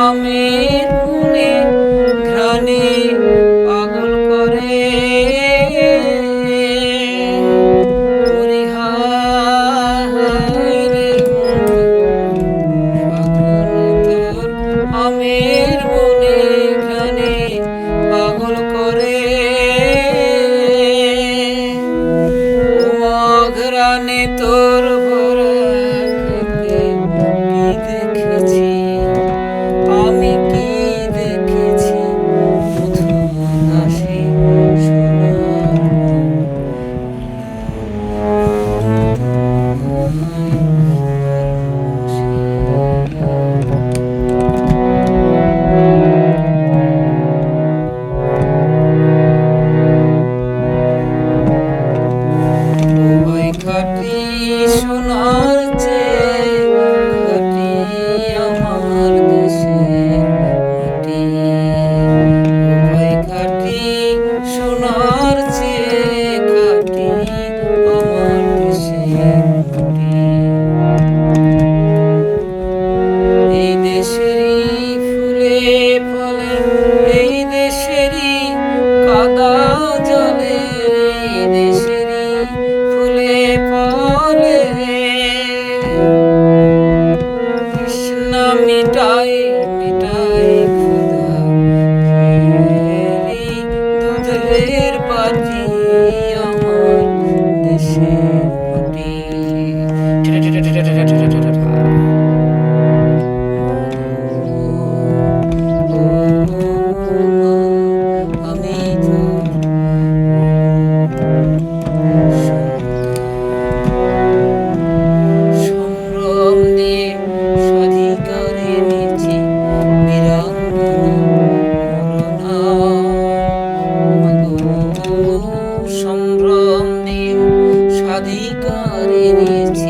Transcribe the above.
আমের মনে ঘ্রাণে পাগল করে আমের মনে ঘ্রাণে পাগল করে ঘ্রাণে তোর ভরা খেতে কি দেখেছি আমি কি দেখেছি মধুর হাসি খাটি সোনার চেয়ে খাটি আমার দেশের মাটি ভাই খাটি সোনার চেয়ে খাটি আমার দেশের মাটি এই দেশেরই ফুলে ফলে এই দেশেরই কাদা জলে এই দেশেরই ফুলে ফলে তৃষ্ণা মিটাই মিটাই ক্ষুধা দুধের বাটি আমার দেশের মাটি আমি সম্ভ্রম দিয়ে স্বাধিকারে নিয়েছি বীরাঙ্গনা সম্ভ্রম দিয়ে স্বাধিকারে নিয়েছি